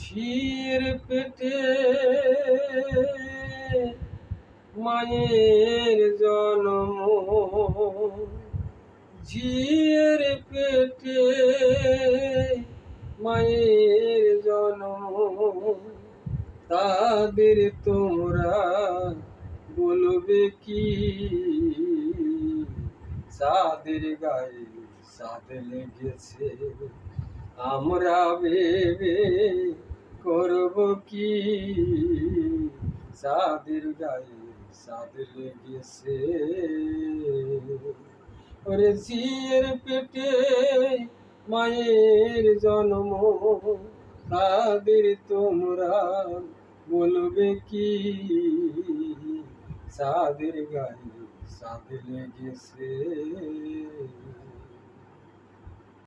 ঝির পেটে মায়ের জন্ম, ঝির পেটে মায়ের জন্ম, তাদের তোমরা বলবে কি? সাদের গায়ে সাদ লেগেছে, আমরা ভেবে করব কি? সাদের গায়ে সাদ লেগেছে। ওরে ঝিয়ের পেটে মায়ের জন্ম, তাদের তোমরা বলবে কি? সাদের গায়ে সাদ লেগেছে।